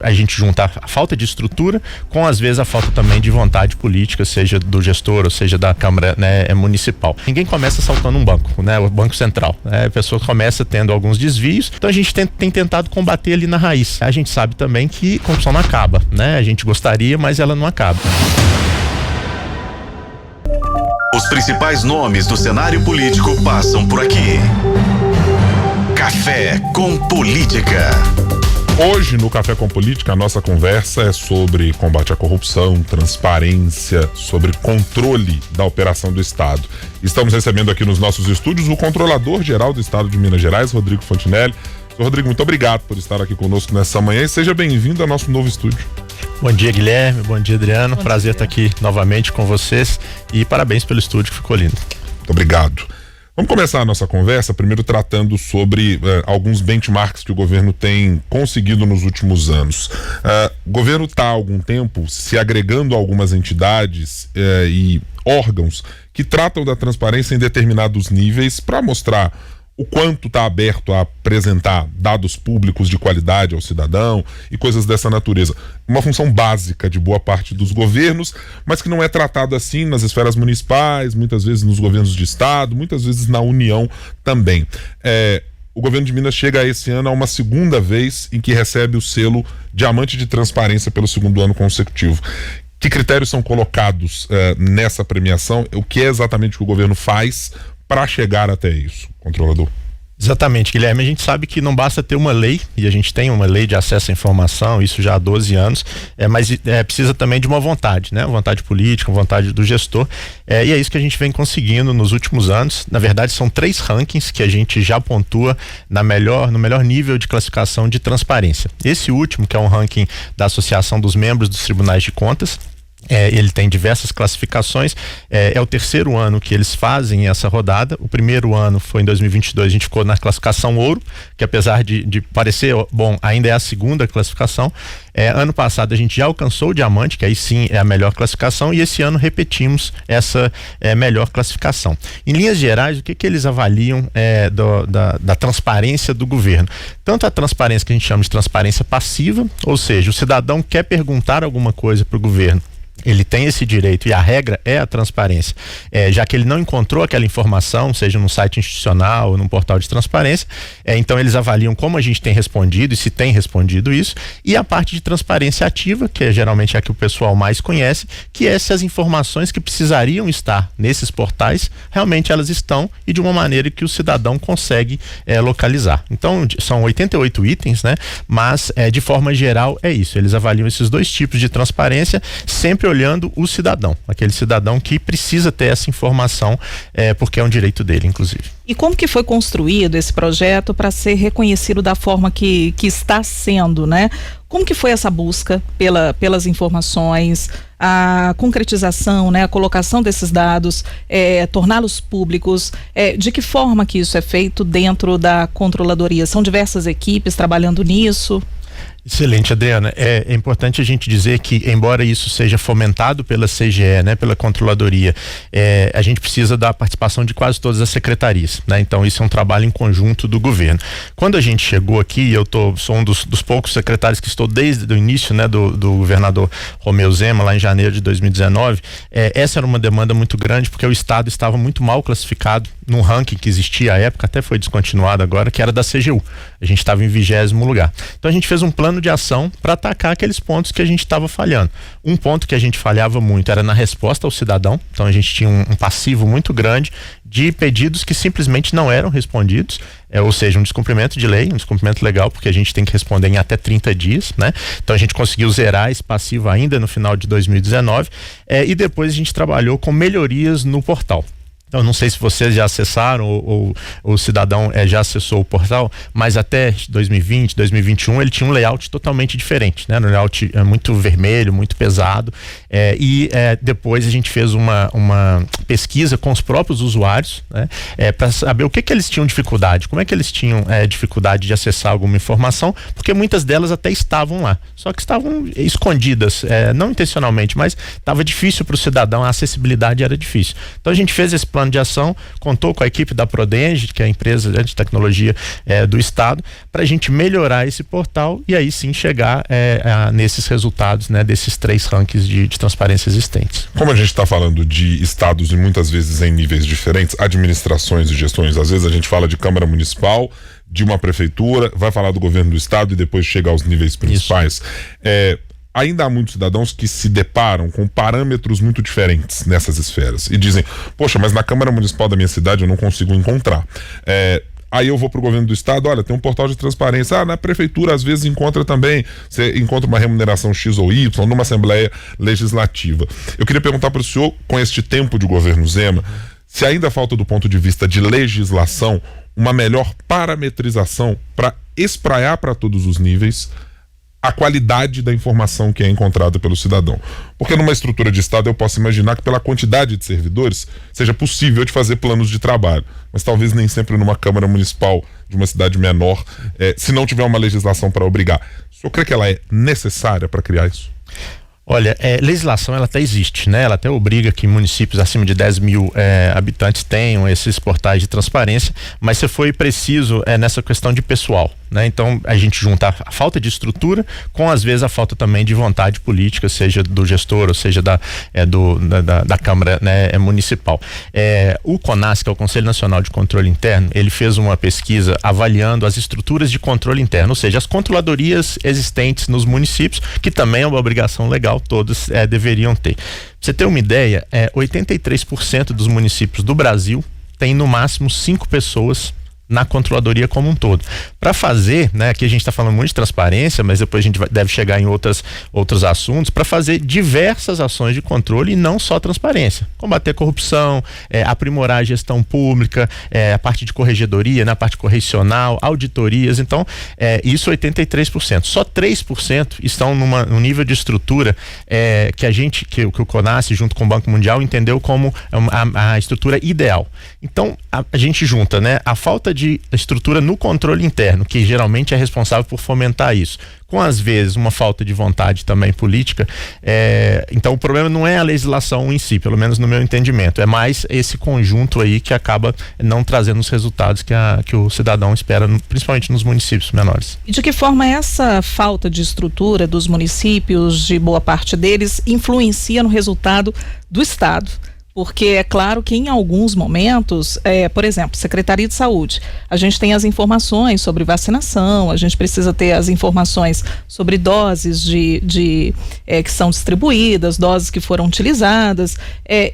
a gente junta a falta de estrutura com, às vezes, a falta também de vontade política, seja do gestor ou seja da Câmara, né, municipal. Ninguém começa assaltando um banco, né, o Banco Central, né, a pessoa começa tendo alguns desvios, então a gente tem tentado combater ali na raiz. A gente sabe também que corrupção não acaba, né, a gente gostaria, mas ela não acaba. Os principais nomes do cenário político passam por aqui. Café com Política. Hoje no Café com Política a nossa conversa é sobre combate à corrupção, transparência, sobre controle da operação do Estado. Estamos recebendo aqui nos nossos estúdios o Controlador-Geral do Estado de Minas Gerais, Rodrigo Fontinelli. Rodrigo, muito obrigado por estar aqui conosco nessa manhã e seja bem-vindo ao nosso novo estúdio. Bom dia, Guilherme, bom dia, Adriano, prazer estar aqui novamente com vocês e parabéns pelo estúdio que ficou lindo. Muito obrigado. Vamos começar a nossa conversa primeiro tratando sobre alguns benchmarks que o governo tem conseguido nos últimos anos. O governo está há algum tempo se agregando a algumas entidades e órgãos que tratam da transparência em determinados níveis para mostrar o quanto está aberto a apresentar dados públicos de qualidade ao cidadão e coisas dessa natureza. Uma função básica de boa parte dos governos, mas que não é tratado assim nas esferas municipais, muitas vezes nos governos de estado, muitas vezes na União também. O governo de Minas chega esse ano a uma segunda vez em que recebe o selo Diamante de Transparência pelo segundo ano consecutivo. Que critérios são colocados nessa premiação? O que é exatamente que o governo faz para chegar até isso, controlador? Exatamente, Guilherme, a gente sabe que não basta ter uma lei, e a gente tem uma lei de acesso à informação, isso já há 12 anos, mas precisa também de uma vontade, né? Vontade política, vontade do gestor, e é isso que a gente vem conseguindo nos últimos anos. Na verdade, são 3 rankings que a gente já pontua no melhor nível de classificação de transparência. Esse último, que é um ranking da Associação dos Membros dos Tribunais de Contas, ele tem diversas classificações, é o terceiro ano que eles fazem essa rodada. O primeiro ano foi em 2022, a gente ficou na classificação ouro, que apesar de parecer bom, ainda é a segunda classificação. Ano passado a gente já alcançou o diamante, que aí sim é a melhor classificação, e esse ano repetimos essa melhor classificação. Em linhas gerais, o que eles avaliam da transparência do governo? Tanto a transparência que a gente chama de transparência passiva, ou seja, o cidadão quer perguntar alguma coisa para o governo, ele tem esse direito e a regra é a transparência, já que ele não encontrou aquela informação, seja no site institucional ou num portal de transparência, então eles avaliam como a gente tem respondido e se tem respondido isso, e a parte de transparência ativa, que é geralmente a que o pessoal mais conhece, que é se as informações que precisariam estar nesses portais, realmente elas estão e de uma maneira que o cidadão consegue localizar. Então são 88 itens, né? Mas de forma geral é isso, eles avaliam esses 2 tipos de transparência, sempre olhando o cidadão, aquele cidadão que precisa ter essa informação, porque é um direito dele, inclusive. E como que foi construído esse projeto para ser reconhecido da forma que está sendo, né? Como que foi essa busca pelas informações, a concretização, né? A colocação desses dados, torná-los públicos, de que forma que isso é feito dentro da controladoria? São diversas equipes trabalhando nisso? Excelente, Adriana. É importante a gente dizer que, embora isso seja fomentado pela CGE, né, pela controladoria, a gente precisa da participação de quase todas as secretarias, né? Então isso é um trabalho em conjunto do governo. Quando a gente chegou aqui, sou um dos poucos secretários que estou desde o início, né, do governador Romeu Zema, lá em janeiro de 2019, essa era uma demanda muito grande, porque o Estado estava muito mal classificado num ranking que existia à época, até foi descontinuado agora, que era da CGU. A gente estava em 20º lugar. Então a gente fez um plano de ação para atacar aqueles pontos que a gente estava falhando. Um ponto que a gente falhava muito era na resposta ao cidadão. Então a gente tinha um passivo muito grande de pedidos que simplesmente não eram respondidos, ou seja, um descumprimento de lei, um descumprimento legal, porque a gente tem que responder em até 30 dias, né? Então a gente conseguiu zerar esse passivo ainda no final de 2019, e depois a gente trabalhou com melhorias no portal. Então, não sei se vocês já acessaram ou o cidadão já acessou o portal, mas até 2020, 2021 ele tinha um layout totalmente diferente, né? Um layout muito vermelho, muito pesado, depois a gente fez uma pesquisa com os próprios usuários, né? Para saber o que eles tinham dificuldade, como é que eles tinham dificuldade de acessar alguma informação, porque muitas delas até estavam lá, só que estavam escondidas, não intencionalmente, mas estava difícil para o cidadão, a acessibilidade era difícil. Então a gente fez esse plano plano de ação, contou com a equipe da Prodenge, que é a empresa de tecnologia do Estado, para a gente melhorar esse portal e aí sim chegar nesses resultados, né, desses 3 rankings de transparência existentes. Como a gente está falando de estados e muitas vezes em níveis diferentes, administrações e gestões, às vezes a gente fala de Câmara Municipal, de uma prefeitura, vai falar do governo do estado e depois chega aos níveis principais. Ainda há muitos cidadãos que se deparam com parâmetros muito diferentes nessas esferas e dizem, poxa, mas na Câmara Municipal da minha cidade eu não consigo encontrar. Aí eu vou pro governo do estado, olha, tem um portal de transparência. Na prefeitura às vezes encontra também, você encontra uma remuneração X ou Y numa Assembleia Legislativa. Eu queria perguntar para o senhor, com este tempo de governo Zema, se ainda falta do ponto de vista de legislação uma melhor parametrização para espraiar para todos os níveis a qualidade da informação que é encontrada pelo cidadão. Porque numa estrutura de Estado eu posso imaginar que pela quantidade de servidores seja possível de fazer planos de trabalho, mas talvez nem sempre numa Câmara Municipal de uma cidade menor, se não tiver uma legislação para obrigar. O senhor crê que ela é necessária para criar isso? Olha, legislação ela até existe, né? Ela até obriga que municípios acima de 10 mil habitantes tenham esses portais de transparência, mas se foi preciso nessa questão de pessoal, né? Então a gente junta a falta de estrutura com às vezes a falta também de vontade política, seja do gestor ou seja da Câmara, né, municipal. O CONAS, que é o Conselho Nacional de Controle Interno, ele fez uma pesquisa avaliando as estruturas de controle interno, ou seja, as controladorias existentes nos municípios, que também é uma obrigação legal, todos deveriam ter. Pra você ter uma ideia, 83% dos municípios do Brasil tem no máximo 5 pessoas na controladoria como um todo. Para fazer, né, aqui a gente está falando muito de transparência, mas depois a gente deve chegar em outros assuntos, para fazer diversas ações de controle e não só transparência. Combater a corrupção, aprimorar a gestão pública, a parte de corregedoria, na parte correcional, auditorias. Então, isso 83%. Só 3% estão num nível de estrutura que o CONAS, junto com o Banco Mundial, entendeu como a estrutura ideal. Então, a gente junta, né, a falta de estrutura no controle interno, que geralmente é responsável por fomentar isso, com às vezes uma falta de vontade também política. Então o problema não é a legislação em si, pelo menos no meu entendimento, é mais esse conjunto aí que acaba não trazendo os resultados que o cidadão espera, principalmente nos municípios menores. E de que forma essa falta de estrutura dos municípios, de boa parte deles, influencia no resultado do Estado? Porque é claro que em alguns momentos, por exemplo, Secretaria de Saúde, a gente tem as informações sobre vacinação, a gente precisa ter as informações sobre doses que são distribuídas, doses que foram utilizadas,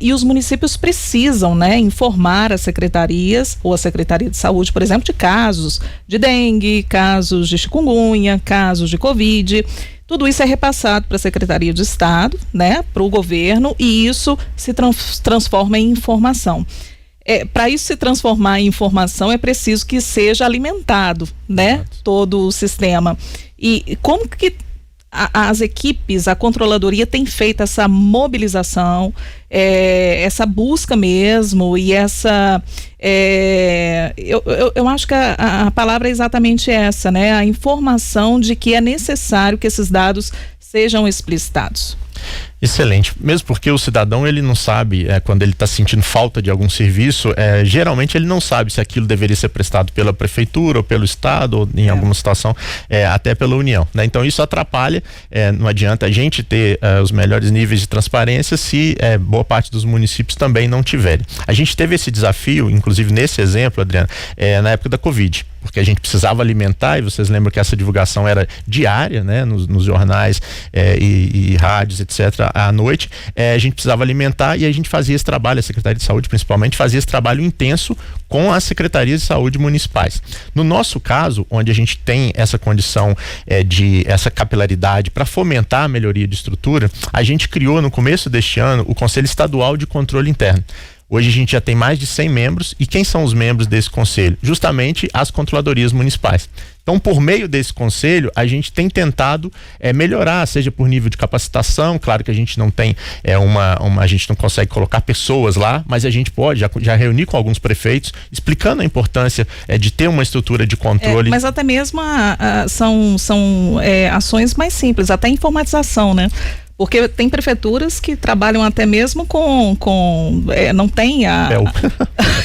e os municípios precisam, né, informar as secretarias, ou a Secretaria de Saúde, por exemplo, de casos de dengue, casos de chikungunya, casos de Covid. Tudo isso é repassado para a Secretaria de Estado, né, para o governo, e isso se transforma em informação. Para isso se transformar em informação é preciso que seja alimentado, né, todo o sistema. E como que as equipes, a controladoria tem feito essa mobilização, essa busca mesmo, e essa eu acho que a palavra é exatamente essa, né? A informação de que é necessário que esses dados sejam explicitados. Excelente, mesmo porque o cidadão ele não sabe, quando ele está sentindo falta de algum serviço, geralmente ele não sabe se aquilo deveria ser prestado pela prefeitura ou pelo estado ou em alguma situação até pela União, né? Então isso atrapalha, não adianta a gente ter os melhores níveis de transparência se boa parte dos municípios também não tiverem. A gente teve esse desafio, inclusive nesse exemplo, Adriana, na época da Covid, porque a gente precisava alimentar, e vocês lembram que essa divulgação era diária, né, nos jornais e rádios, etc., à noite. A gente precisava alimentar e a gente fazia esse trabalho, a Secretaria de Saúde principalmente, fazia esse trabalho intenso com as secretarias de saúde municipais. No nosso caso, onde a gente tem essa condição essa capilaridade para fomentar a melhoria de estrutura, a gente criou no começo deste ano o Conselho Estadual de Controle Interno. Hoje a gente já tem mais de 100 membros, e quem são os membros desse conselho? Justamente as controladorias municipais. Então, por meio desse conselho, a gente tem tentado melhorar, seja por nível de capacitação. Claro que a gente não tem a gente não consegue colocar pessoas lá, mas a gente pode já reunir com alguns prefeitos, explicando a importância de ter uma estrutura de controle. Mas até mesmo são ações mais simples, até informatização, né? Porque tem prefeituras que trabalham até mesmo não tem a...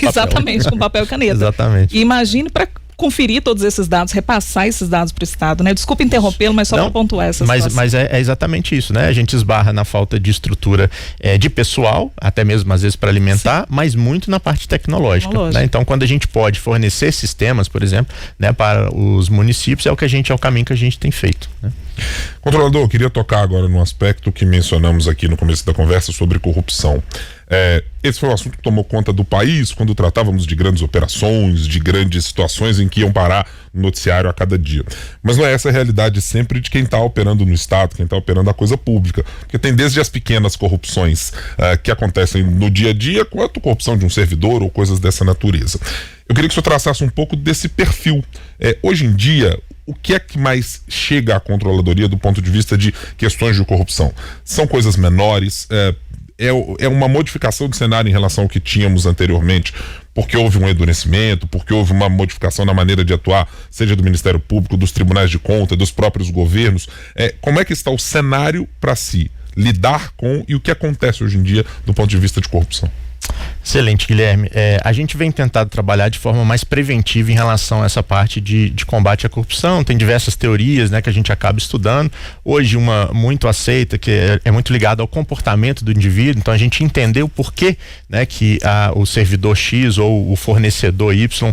Exatamente, com papel e caneta. Exatamente. E imagine para conferir todos esses dados, repassar esses dados para o Estado, né? Desculpa interrompê-lo, mas só para pontuar essa situação. Mas é exatamente isso, né? A gente esbarra na falta de estrutura de pessoal, até mesmo às vezes para alimentar, mas muito na parte tecnológica. Né? Então, quando a gente pode fornecer sistemas, por exemplo, né, para os municípios, é o caminho que a gente tem feito, né? Controlador, eu queria tocar agora no aspecto que mencionamos aqui no começo da conversa sobre corrupção. Esse foi um assunto que tomou conta do país quando tratávamos de grandes operações, de grandes situações em que iam parar no noticiário a cada dia. Mas não é essa a realidade sempre de quem está operando no Estado, quem está operando a coisa pública. Porque tem desde as pequenas corrupções que acontecem no dia a dia, quanto corrupção de um servidor ou coisas dessa natureza. Eu queria que o senhor traçasse um pouco desse perfil. Hoje em dia, o que é que mais chega à controladoria do ponto de vista de questões de corrupção? São coisas menores? É uma modificação de cenário em relação ao que tínhamos anteriormente, porque houve um endurecimento, porque houve uma modificação na maneira de atuar, seja do Ministério Público, dos tribunais de conta, dos próprios governos. Como é que está o cenário para se lidar com e o que acontece hoje em dia do ponto de vista de corrupção? Excelente, Guilherme. A gente vem tentado trabalhar de forma mais preventiva em relação a essa parte de combate à corrupção. Tem diversas teorias, né, que a gente acaba estudando. Hoje, uma muito aceita, que é muito ligada ao comportamento do indivíduo. Então, a gente entendeu o porquê, né, que o servidor X ou o fornecedor Y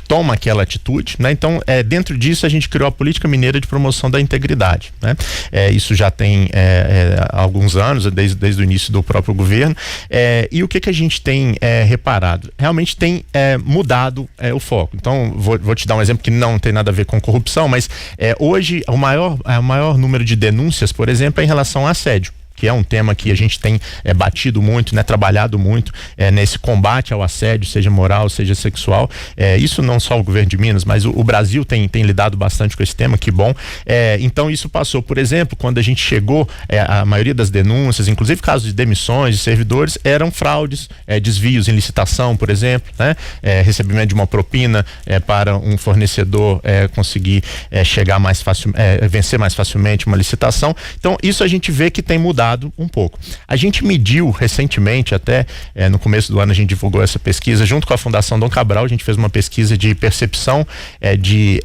toma aquela atitude, né? Então, dentro disso, a gente criou a Política Mineira de Promoção da Integridade, né? Isso já tem alguns anos, desde o início do próprio governo. E o que a gente tem reparado? Realmente tem mudado o foco. Então, vou te dar um exemplo que não tem nada a ver com corrupção, mas hoje o maior número de denúncias, por exemplo, é em relação a assédio, que é um tema que a gente tem batido muito, né, trabalhado muito nesse combate ao assédio, seja moral, seja sexual. Isso não só o governo de Minas, mas o Brasil tem lidado bastante com esse tema, que bom. Então isso passou, por exemplo, quando a gente chegou, a maioria das denúncias, inclusive casos de demissões de servidores, eram fraudes, desvios em licitação, por exemplo, né? Recebimento de uma propina para um fornecedor conseguir chegar mais fácil, vencer mais facilmente uma licitação. Então isso a gente vê que tem mudado um pouco. A gente mediu recentemente, até no começo do ano a gente divulgou essa pesquisa junto com a Fundação Dom Cabral. A gente fez uma pesquisa de percepção de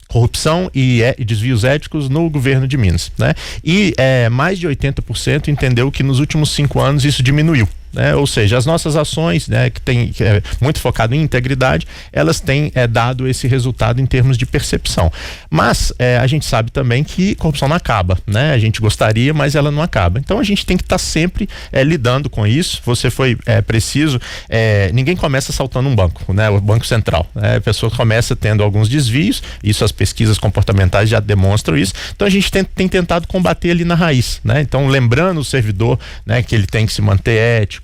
corrupção e desvios éticos no governo de Minas, né? E mais de 80% entendeu que nos últimos 5 anos isso diminuiu. Ou seja, as nossas ações, né, que é muito focado em integridade, elas têm dado esse resultado em termos de percepção. Mas a gente sabe também que corrupção não acaba, né? A gente gostaria, mas ela não acaba. Então a gente tem que estar sempre lidando com isso. Você foi preciso. Ninguém começa assaltando um banco, né? O Banco Central. A pessoa começa tendo alguns desvios. Isso as pesquisas comportamentais já demonstram isso. Então a gente tem tentado combater ali na raiz, né? Então lembrando o servidor, né, que ele tem que se manter ético,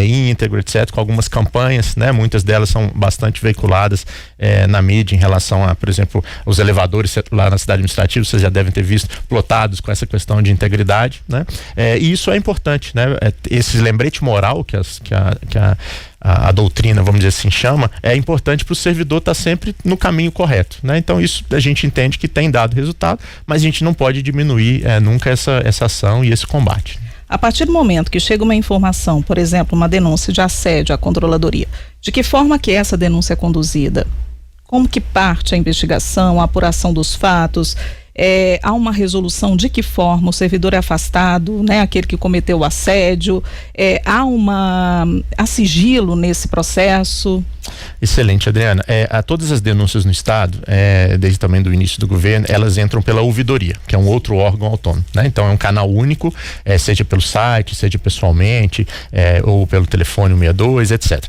íntegro, etc., com algumas campanhas, né? Muitas delas são bastante veiculadas na mídia em relação a, por exemplo, os elevadores lá na cidade administrativa, vocês já devem ter visto, plotados com essa questão de integridade, né? E isso é importante, né? Esse lembrete moral que a doutrina, vamos dizer assim, chama, é importante para o servidor estar sempre no caminho correto, né? Então isso a gente entende que tem dado resultado, mas a gente não pode diminuir nunca essa ação e esse combate. A partir do momento que chega uma informação, por exemplo, uma denúncia de assédio à controladoria, de que forma que essa denúncia é conduzida? Como que parte a investigação, a apuração dos fatos? Há uma resolução de que forma o servidor é afastado, né? Aquele que cometeu o assédio? Há sigilo nesse processo? Excelente, Adriana. Todas as denúncias no Estado, desde também do início do governo, elas entram pela ouvidoria, que é um outro órgão autônomo, né? Então é um canal único, seja pelo site, seja pessoalmente, ou pelo telefone 162, etc.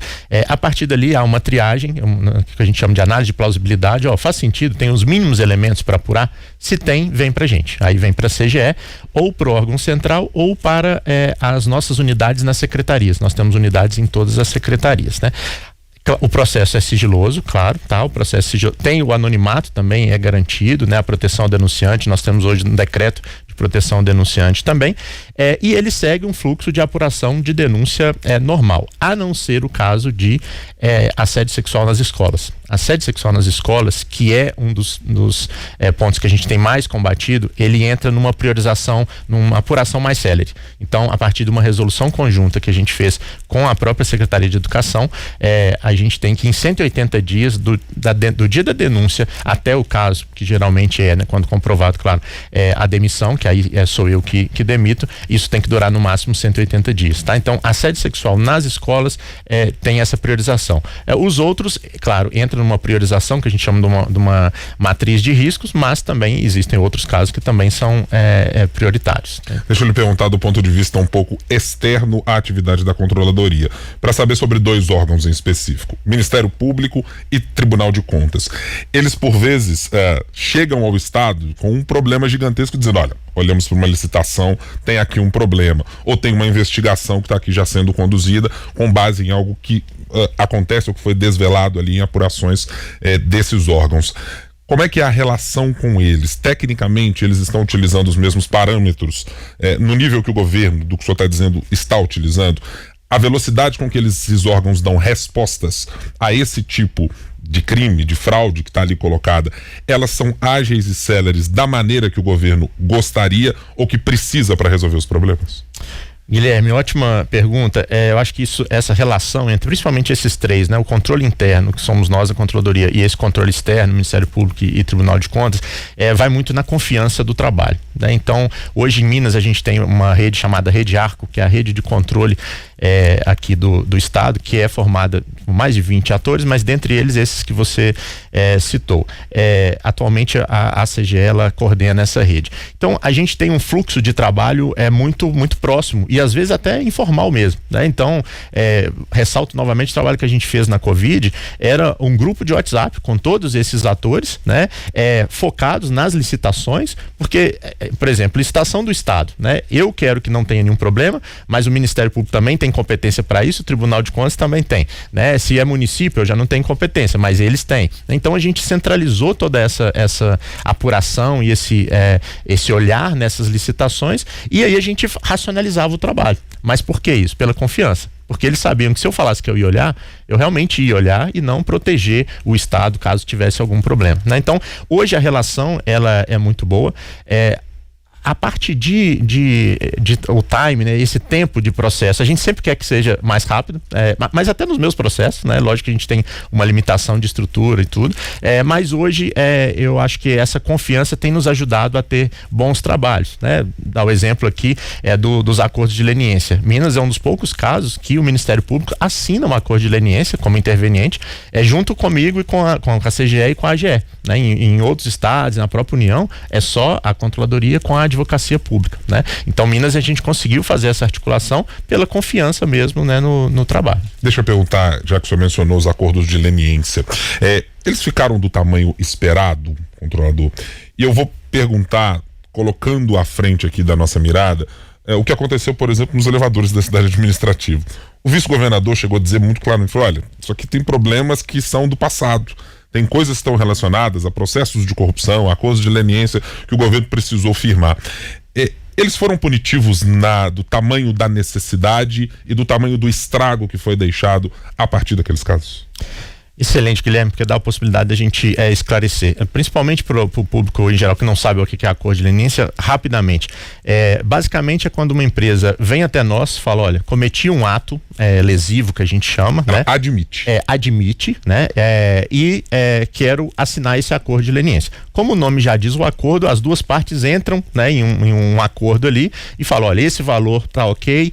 A partir dali há uma triagem, que a gente chama de análise de plausibilidade. Faz sentido, tem os mínimos elementos para apurar. Se tem, vem pra gente. Aí vem para a CGE, ou para o órgão central, ou para as nossas unidades nas secretarias. Nós temos unidades em todas as secretarias, né? O processo é sigiloso, claro, tá? O processo tem o anonimato também, é garantido, né? A proteção ao denunciante, nós temos hoje um decreto de proteção ao denunciante também, e ele segue um fluxo de apuração de denúncia normal, a não ser o caso de assédio sexual nas escolas. assédio sexual nas escolas, que é um dos pontos que a gente tem mais combatido, ele entra numa priorização, numa apuração mais célere. Então, a partir de uma resolução conjunta que a gente fez com a própria Secretaria de Educação, a gente tem que em 180 dias do dia da denúncia até o caso, que geralmente né, quando comprovado, claro, a demissão, que aí sou eu que demito, isso tem que durar no máximo 180 dias, tá? Então, assédio sexual nas escolas tem essa priorização. Os outros, claro, entram numa priorização que a gente chama de uma matriz de riscos, mas também existem outros casos que também são prioritários. Né? Deixa eu lhe perguntar do ponto de vista um pouco externo à atividade da Controladoria, para saber sobre dois órgãos em específico, Ministério Público e Tribunal de Contas. Eles, por vezes, chegam ao Estado com um problema gigantesco, dizendo, olha, olhamos para uma licitação, tem aqui um problema, ou tem uma investigação que está aqui já sendo conduzida com base em algo que acontece ou que foi desvelado ali em apurações desses órgãos. Como é que é a relação com eles? Tecnicamente, eles estão utilizando os mesmos parâmetros no nível que o governo, do que o senhor está dizendo, está utilizando? A velocidade com que esses órgãos dão respostas a esse tipo de crime, de fraude que está ali colocada, elas são ágeis e céleres da maneira que o governo gostaria ou que precisa para resolver os problemas? Guilherme, ótima pergunta. Eu acho que essa relação entre principalmente esses três, né, o controle interno, que somos nós, a Controladoria, e esse controle externo, Ministério Público e Tribunal de Contas, vai muito na confiança do trabalho, né? Então, hoje em Minas a gente tem uma rede chamada Rede Arco, que é a rede de controle aqui do estado, que é formada por mais de 20 atores, mas dentre eles esses que você citou. Atualmente a CGE ela coordena essa rede. Então, a gente tem um fluxo de trabalho muito, muito próximo e às vezes até informal mesmo, né? Então, ressalto novamente o trabalho que a gente fez na Covid, era um grupo de WhatsApp com todos esses atores, né? Focados nas licitações, porque, por exemplo, licitação do Estado, né? Eu quero que não tenha nenhum problema, mas o Ministério Público também tem competência para isso, o Tribunal de Contas também tem, né? Se é município, eu já não tenho competência, mas eles têm. Então, a gente centralizou toda essa apuração e esse olhar nessas licitações, e aí a gente racionalizava o trabalho. Mas por que isso? Pela confiança. Porque eles sabiam que se eu falasse que eu ia olhar, eu realmente ia olhar e não proteger o Estado caso tivesse algum problema, né? Então, hoje a relação ela é muito boa. A parte de o time, né, esse tempo de processo, a gente sempre quer que seja mais rápido, mas até nos meus processos, né, lógico que a gente tem uma limitação de estrutura e tudo, mas hoje eu acho que essa confiança tem nos ajudado a ter bons trabalhos, né? Dá o exemplo aqui dos acordos de leniência. Minas é um dos poucos casos que o Ministério Público assina um acordo de leniência como interveniente, junto comigo e com a CGE e com a AGE, né? Em outros estados, na própria União, é só a Controladoria com a advocacia pública, né? Então, Minas, a gente conseguiu fazer essa articulação pela confiança mesmo, né, no trabalho. Deixa eu perguntar, já que o senhor mencionou os acordos de leniência, eles ficaram do tamanho esperado, controlador? E eu vou perguntar, colocando à frente aqui da nossa mirada, o que aconteceu, por exemplo, nos elevadores da cidade administrativa. O vice-governador chegou a dizer muito claramente, falou, olha, isso aqui tem problemas que são do passado. Tem coisas que estão relacionadas a processos de corrupção, a acordos de leniência que o governo precisou firmar. Eles foram punitivos do tamanho da necessidade e do tamanho do estrago que foi deixado a partir daqueles casos? Excelente, Guilherme, porque dá a possibilidade da gente esclarecer, principalmente para o público em geral que não sabe o que é acordo de leniência, rapidamente. Basicamente é quando uma empresa vem até nós e fala, olha, cometi um ato lesivo, que a gente chama, né? Admite. Admite, né? E quero assinar esse acordo de leniência. Como o nome já diz, o acordo, as duas partes entram, né, em um acordo ali e falam, olha, esse valor tá ok,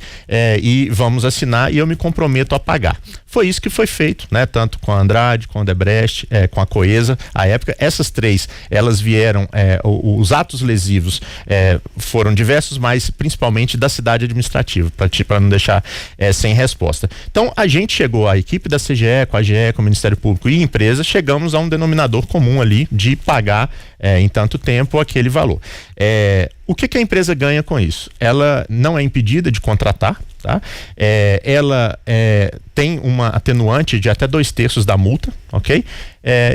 e vamos assinar e eu me comprometo a pagar. Foi isso que foi feito, né? Tanto com a Andrade, com a Odebrecht, com a Coesa, à época. Essas três, elas vieram, os atos lesivos foram diversos, mas principalmente da cidade administrativa, para não deixar sem resposta. Então, a gente chegou, a equipe da CGE, com a AGE, com o Ministério Público e empresa, chegamos a um denominador comum ali de pagar em tanto tempo aquele valor. O que a empresa ganha com isso? Ela não é impedida de contratar, tá? Ela tem uma atenuante de até 2/3 da multa, ok?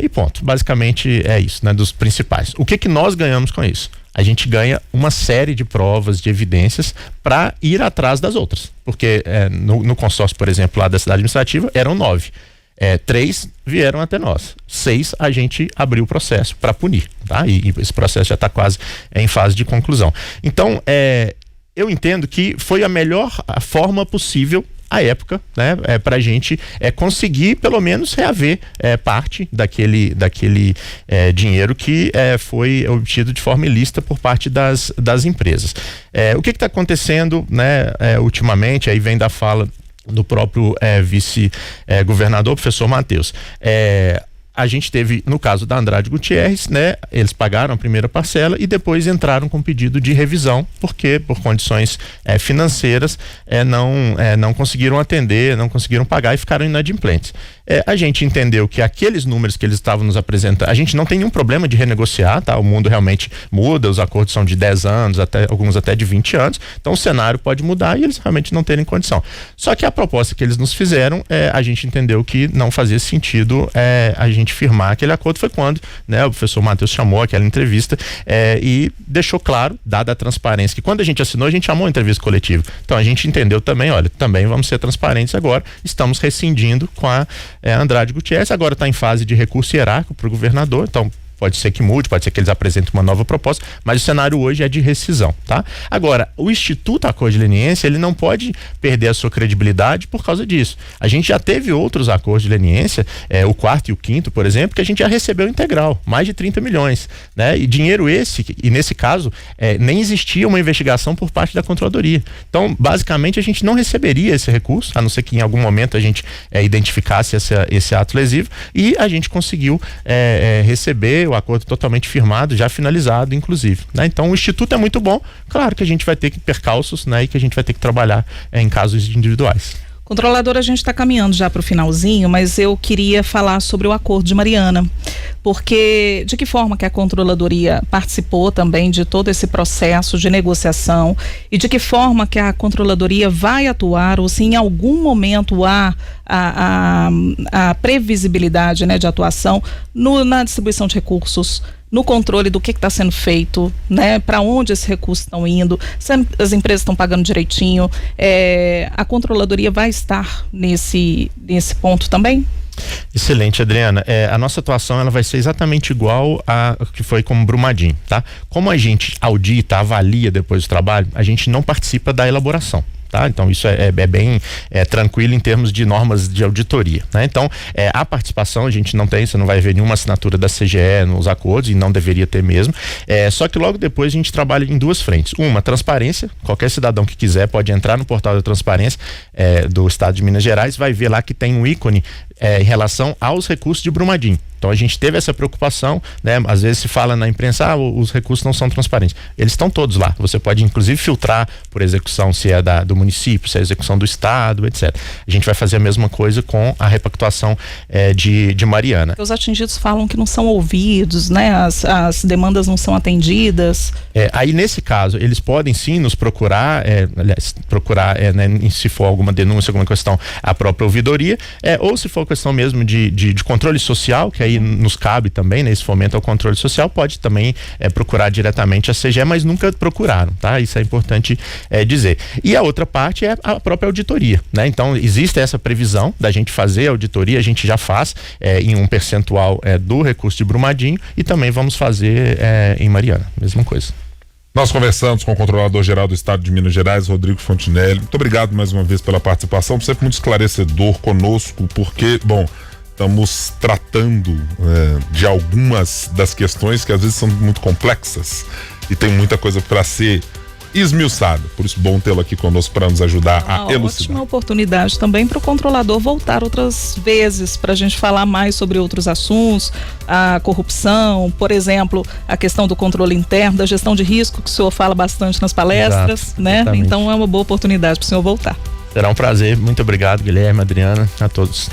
E ponto. Basicamente é isso, né? Dos principais. O que nós ganhamos com isso? A gente ganha uma série de provas, de evidências para ir atrás das outras. Porque no consórcio, por exemplo, lá da cidade administrativa, eram 9. 3 vieram até nós, 6 a gente abriu o processo para punir, tá? E esse processo já está quase em fase de conclusão. Então, eu entendo que foi a melhor forma possível à época, né, para a gente conseguir pelo menos reaver parte daquele dinheiro que foi obtido de forma ilícita por parte das empresas. O que está acontecendo, né, ultimamente, aí vem da fala do próprio vice-governador, professor Matheus. A gente teve, no caso da Andrade Gutierrez, né, eles pagaram a primeira parcela e depois entraram com pedido de revisão, porque por condições financeiras não conseguiram atender, não conseguiram pagar e ficaram inadimplentes. A gente entendeu que aqueles números que eles estavam nos apresentando, a gente não tem nenhum problema de renegociar, tá? O mundo realmente muda, os acordos são de 10 anos, alguns até de 20 anos, então o cenário pode mudar e eles realmente não terem condição. Só que a proposta que eles nos fizeram, a gente entendeu que não fazia sentido a gente firmar aquele acordo. Foi quando, né, o professor Matheus chamou aquela entrevista e deixou claro, dada a transparência, que quando a gente assinou, a gente chamou a entrevista coletiva. Então a gente entendeu também, olha, também vamos ser transparentes agora, estamos rescindindo com a Andrade Gutierrez, agora está em fase de recurso hierárquico para o governador, então pode ser que mude, pode ser que eles apresentem uma nova proposta, mas o cenário hoje é de rescisão, tá? Agora, o Instituto Acordos Leniense, ele não pode perder a sua credibilidade por causa disso. A gente já teve outros acordos de leniência, o 4º e o 5º, por exemplo, que a gente já recebeu integral, mais de 30 milhões, né? E dinheiro esse, e nesse caso, nem existia uma investigação por parte da Controladoria. Então, basicamente, a gente não receberia esse recurso, a não ser que em algum momento a gente identificasse esse ato lesivo, e a gente conseguiu receber o acordo totalmente firmado, já finalizado, inclusive, né? Então o Instituto é muito bom, claro que a gente vai ter que percalços, né? E que a gente vai ter que trabalhar em casos individuais. Controlador, a gente está caminhando já para o finalzinho, mas eu queria falar sobre o acordo de Mariana, porque de que forma que a Controladoria participou também de todo esse processo de negociação e de que forma que a Controladoria vai atuar, ou se em algum momento há a previsibilidade, né, de atuação na distribuição de recursos, no controle do que está sendo feito, né? Para onde esses recursos estão indo, se as empresas estão pagando direitinho, a Controladoria vai estar nesse ponto também? Excelente, Adriana. A nossa atuação ela vai ser exatamente igual a que foi com Brumadinho, tá? Como a gente audita, avalia depois do trabalho, a gente não participa da elaboração. Tá? Então isso é bem tranquilo em termos de normas de auditoria, né? Então a participação a gente não tem, você não vai ver nenhuma assinatura da CGE nos acordos e não deveria ter mesmo, só que logo depois a gente trabalha em duas frentes. Uma, transparência, qualquer cidadão que quiser pode entrar no portal da transparência do Estado de Minas Gerais, vai ver lá que tem um ícone em relação aos recursos de Brumadinho. Então a gente teve essa preocupação, né? Às vezes se fala na imprensa, os recursos não são transparentes. Eles estão todos lá. Você pode inclusive filtrar por execução, se é do município, se é execução do estado, etc. A gente vai fazer a mesma coisa com a repactuação de Mariana. Os atingidos falam que não são ouvidos, né? As demandas não são atendidas. Aí nesse caso, eles podem sim nos procurar, né, se for alguma denúncia, alguma questão, a própria ouvidoria, ou se for questão mesmo de controle social, que aí nos cabe também, né, esse fomento ao controle social, pode também procurar diretamente a CGE, mas nunca procuraram, tá? Isso é importante dizer. E a outra parte é a própria auditoria, né? Então existe essa previsão da gente fazer a auditoria, a gente já faz em um percentual do recurso de Brumadinho e também vamos fazer em Mariana, mesma coisa. Nós conversamos com o Controlador-Geral do Estado de Minas Gerais, Rodrigo Fontinelli. Muito obrigado mais uma vez pela participação, sempre muito esclarecedor conosco, porque, bom, estamos tratando de algumas das questões que às vezes são muito complexas e tem muita coisa para ser esmiuçada. Por isso, bom tê-lo aqui conosco para nos ajudar a elucidar. Ótima oportunidade também para o controlador voltar outras vezes para a gente falar mais sobre outros assuntos, a corrupção, por exemplo, a questão do controle interno, da gestão de risco, que o senhor fala bastante nas palestras. Exato, né? Então é uma boa oportunidade para o senhor voltar. Será um prazer. Muito obrigado, Guilherme, Adriana, a todos.